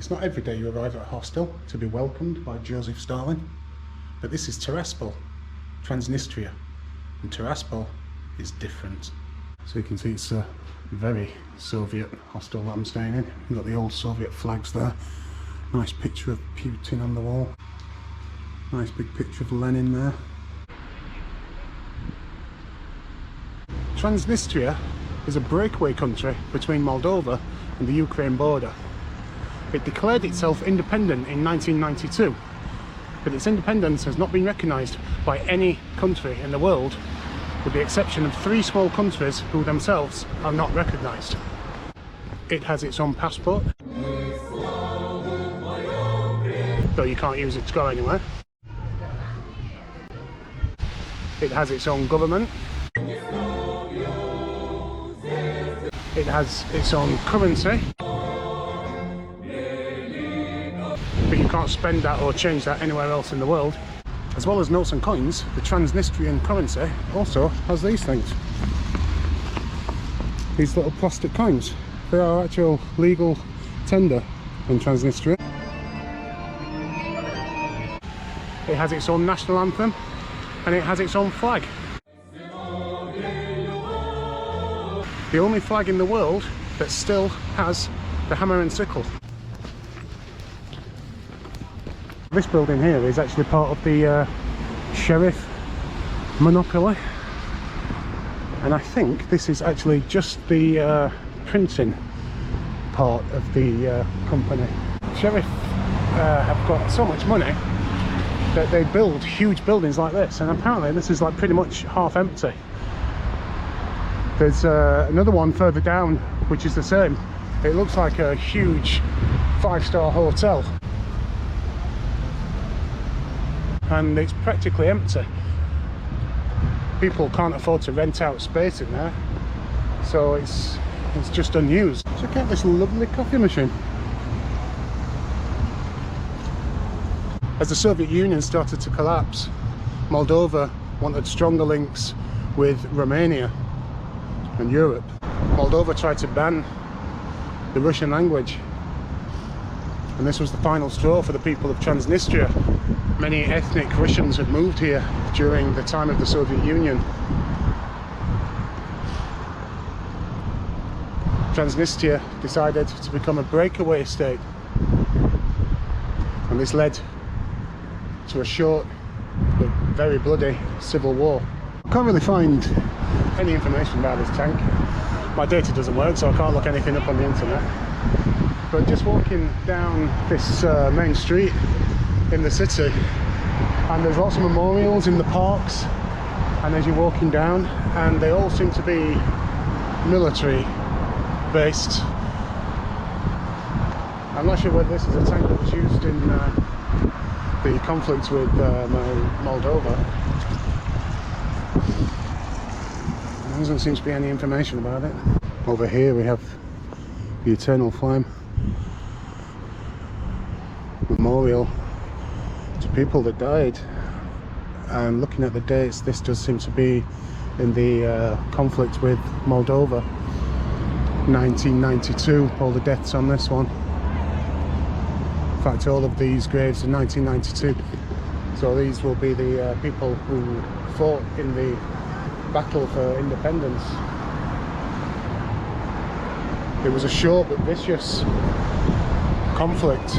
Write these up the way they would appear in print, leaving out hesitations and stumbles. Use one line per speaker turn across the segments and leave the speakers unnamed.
It's not every day you arrive at a hostel to be welcomed by Joseph Stalin, but this is Tiraspol, Transnistria, and Tiraspol is different. So you can see it's a very Soviet hostel that I'm staying in. You've got the old Soviet flags there. Nice picture of Putin on the wall. Nice big picture of Lenin there. Transnistria is a breakaway country between Moldova and the Ukraine border. It declared itself independent in 1992, but its independence has not been recognised by any country in the world, with the exception of 3 small countries who themselves are not recognised. It has its own passport, though you can't use it to go anywhere. It has its own government. It has its own currency, but you can't spend that or change that anywhere else in the world. As well as notes and coins, the Transnistrian currency also has these things. These little plastic coins. They are actual legal tender in Transnistria. It has its own national anthem and it has its own flag. The only flag in the world that still has the hammer and sickle. This building here is actually part of the sheriff monopoly, and I think this is actually just the printing part of the company. Sheriff have got so much money that they build huge buildings like this, and apparently this is like pretty much half empty. There's another one further down which is the same. It looks like a huge 5-star hotel, and it's practically empty. People can't afford to rent out space in there, so it's just unused. Check out this lovely coffee machine. As the Soviet Union started to collapse, Moldova wanted stronger links with Romania and Europe. Moldova tried to ban the Russian language, and this was the final straw for the people of Transnistria. Many ethnic Russians had moved here during the time of the Soviet Union. Transnistria decided to become a breakaway state, and this led to a short but very bloody civil war. I can't really find any information about this tank. My data doesn't work, so I can't look anything up on the internet. But just walking down this main street in the city, and there's lots of memorials in the parks and as you're walking down, and they all seem to be military based. I'm not sure whether this is a tank that was used in the conflict with Moldova. There doesn't seem to be any information about it. Over here we have the Eternal Flame memorial to people that died, and looking at the dates, this does seem to be in the conflict with Moldova, 1992, all the deaths on this one. In fact, all of these graves in 1992, so these will be the people who fought in the battle for independence. It was a short but vicious conflict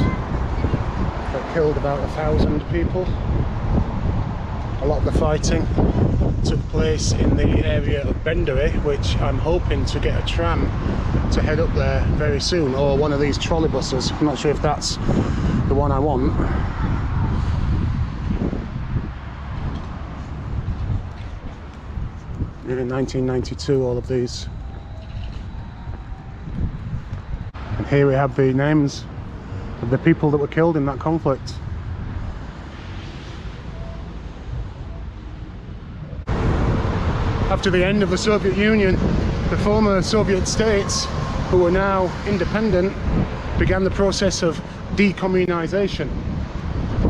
that killed about 1,000 people. A lot of the fighting took place in the area of Bendere, which I'm hoping to get a tram to head up there very soon, or one of these trolley buses. I'm not sure if that's the one I want. In 1992, all of these. And here we have the names of the people that were killed in that conflict. After the end of the Soviet Union, the former Soviet states, who were now independent, began the process of decommunization.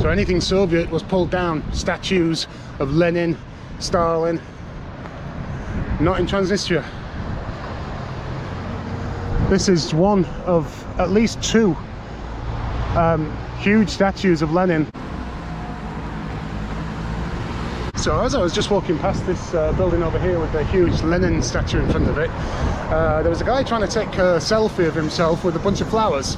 So anything Soviet was pulled down. Statues of Lenin, Stalin. Not in Transnistria. This is one of at least 2 huge statues of Lenin. So as I was just walking past this building over here with the huge Lenin statue in front of it, there was a guy trying to take a selfie of himself with a bunch of flowers.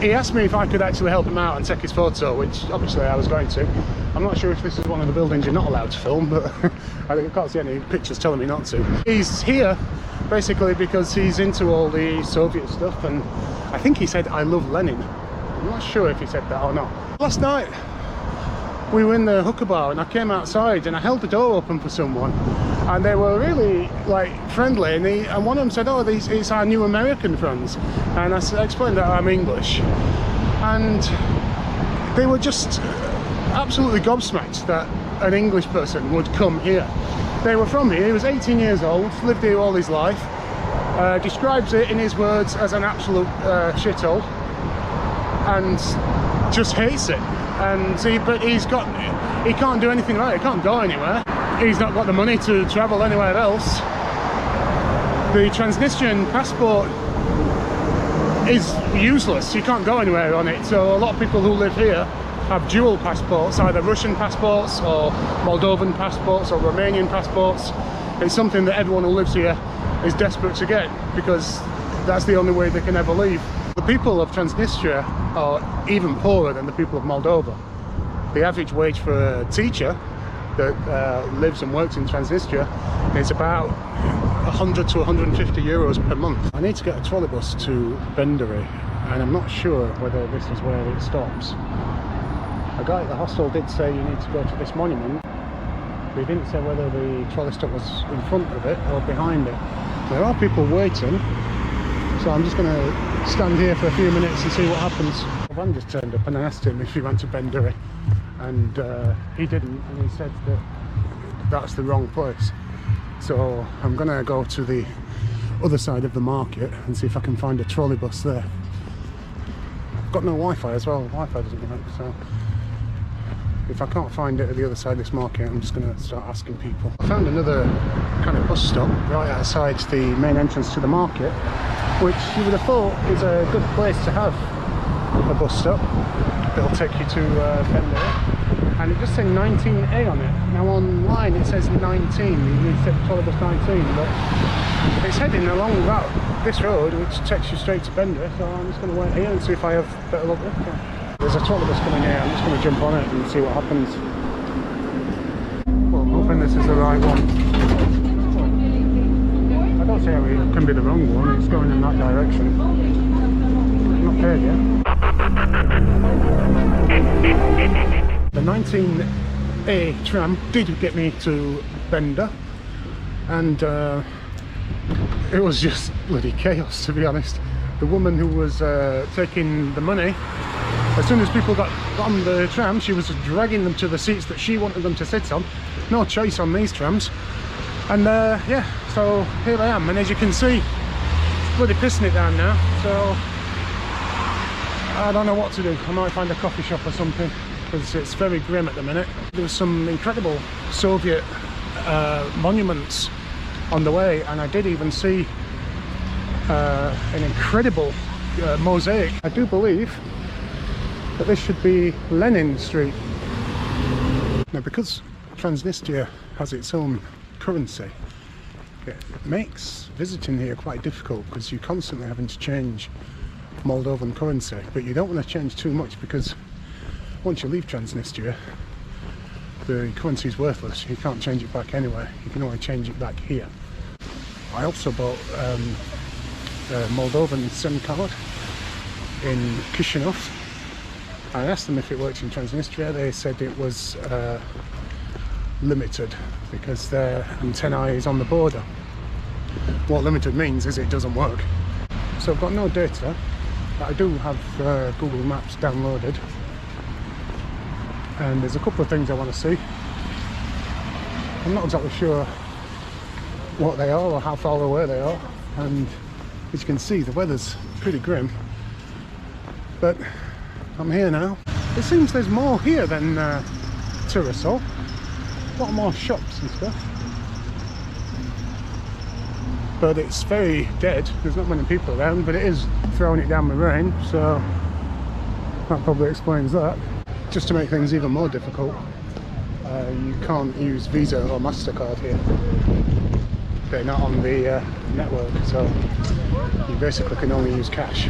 He asked me if I could actually help him out and take his photo, which obviously I was going to. I'm not sure if this is one of the buildings you're not allowed to film, but I can't see any pictures telling me not to. He's here basically because he's into all the Soviet stuff, and I think he said, "I love Lenin." I'm not sure if he said that or not. Last night we were in the hookah bar and I came outside and I held the door open for someone, and they were really like friendly, and one of them said, "Oh, it's our new American friends," and I explained that I'm English, and they were just absolutely gobsmacked that an English person would come here. They were from here. He was 18 years old, lived here all his life, describes it in his words as an absolute shithole, and just hates it. And see, but he can't do anything about it. He can't go anywhere. He's not got the money to travel anywhere else. The Transnistrian passport is useless. You can't go anywhere on it. So a lot of people who live here have dual passports, either Russian passports or Moldovan passports or Romanian passports. It's something that everyone who lives here is desperate to get, because that's the only way they can ever leave. The people of Transnistria are even poorer than the people of Moldova. The average wage for a teacher that lives and works in Transnistria is about 100 to 150 euros per month. I need to get a trolleybus to Benderi, and I'm not sure whether this is where it stops. A guy at the hostel did say you need to go to this monument, but he didn't say whether the trolley stop was in front of it or behind it. There are people waiting, so I'm just going to stand here for a few minutes and see what happens. The van just turned up and I asked him if he went to Benderi, and he didn't, and he said that that's the wrong place. So I'm going to go to the other side of the market and see if I can find a trolleybus there. I've got no Wi-Fi as well. Wi-Fi doesn't work, so if I can't find it at the other side of this market, I'm just going to start asking people. I found another kind of bus stop right outside the main entrance to the market, which you would have thought is a good place to have a bus stop. It'll take you to Benderi, and it just said 19A on it. Now online it says 19, you said trolleybus 19, but it's heading along this road, which takes you straight to Benderi, so I'm just going to wait here and see if I have better luck. There's a trolleybus coming here. I'm just going to jump on it and see what happens. Well, I'm hoping this is the right one. I don't see how it can be the wrong one. It's going in that direction. I'm not paid yet. The 19A tram did get me to Bender, and it was just bloody chaos, to be honest. The woman who was taking the money, as soon as people got on the tram, she was dragging them to the seats that she wanted them to sit on. No choice on these trams. And yeah, so here I am, and as you can see, it's bloody pissing it down now, so I don't know what to do. I might find a coffee shop or something, because it's very grim at the minute. There was some incredible Soviet monuments on the way, and I did even see an incredible mosaic. I do believe that this should be Lenin Street. Now, because Transnistria has its own currency, it makes visiting here quite difficult, because you're constantly having to change Moldovan currency, but you don't want to change too much, because once you leave Transnistria, the currency is worthless. You can't change it back anywhere. You can only change it back here. I also bought a Moldovan SIM card in Chisinau. I asked them if it works in Transnistria. They said it was limited, because their antennae is on the border. What limited means is it doesn't work. So I've got no data, but I do have Google Maps downloaded, and there's a couple of things I want to see. I'm not exactly sure what they are or how far away they are, and as you can see, the weather's pretty grim, but I'm here now. It seems there's more here than Tiraspol. A lot more shops and stuff, but it's very dead. There's not many people around, but it is throwing it down with rain, so that probably explains that. Just to make things even more difficult, you can't use Visa or MasterCard here. They're not on the network, so you basically can only use cash.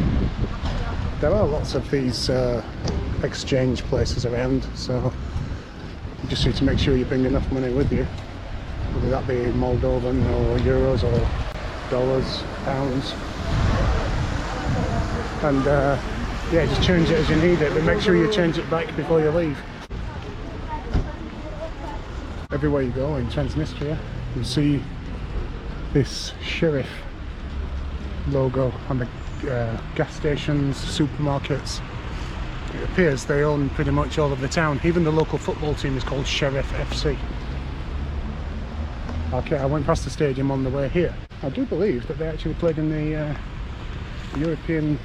There are lots of these exchange places around, so you just need to make sure you bring enough money with you, whether that be Moldovan or euros or dollars, pounds, and yeah, just change it as you need it, but make sure you change it back before you leave. Everywhere you go in Transnistria, you see this sheriff logo on the gas stations, supermarkets. It appears they own pretty much all of the town. Even the local football team is called Sheriff FC. Okay, I went past the stadium on the way here. I do believe that they actually played in the European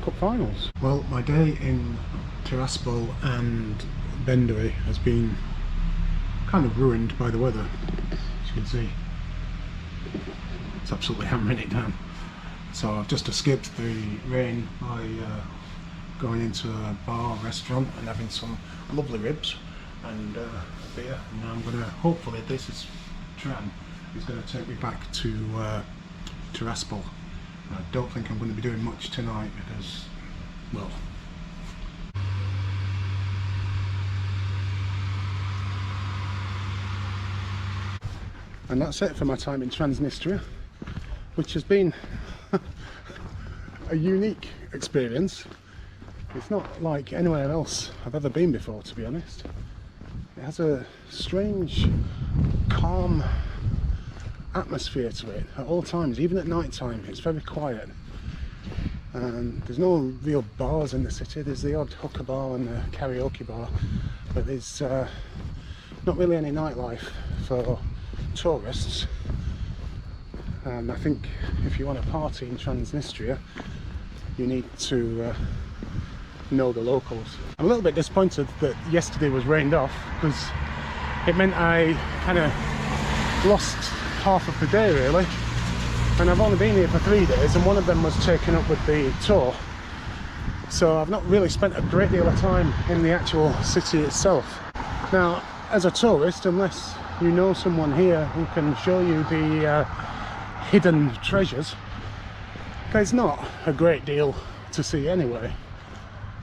Cup finals. Well, my day in Tiraspol and Bendery has been kind of ruined by the weather. As you can see, it's absolutely hammering it down. So I've just escaped the rain by going into a bar restaurant and having some lovely ribs and beer. And now I'm going to, hopefully this tram is going to take me back to Tiraspol. I don't think I'm going to be doing much tonight because, well, and that's it for my time in Transnistria, which has been a unique experience. It's not like anywhere else I've ever been before, to be honest. It has a strange, calm atmosphere to it at all times, even at night time. It's very quiet, and there's no real bars in the city. There's the odd hookah bar and the karaoke bar, but there's not really any nightlife for tourists. And I think if you want to party in Transnistria, you need to know the locals. I'm a little bit disappointed that yesterday was rained off, because it meant I kind of lost half of the day really, and I've only been here for 3 days and one of them was taken up with the tour, so I've not really spent a great deal of time in the actual city itself. Now, as a tourist, unless you know someone here who can show you the hidden treasures, there's not a great deal to see anyway,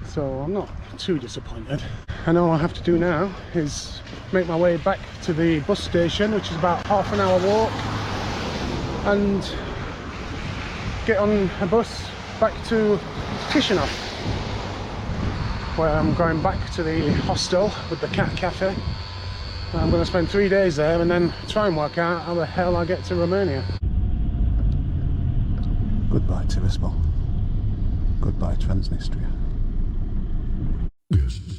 so I'm not too disappointed. And all I have to do now is make my way back to the bus station, which is about half an hour walk, and get on a bus back to Chisinau, where I'm going back to the hostel with the cat cafe. I'm going to spend 3 days there and then try and work out how the hell I get to Romania. Goodbye Tiraspol. Goodbye Transnistria.
Yes.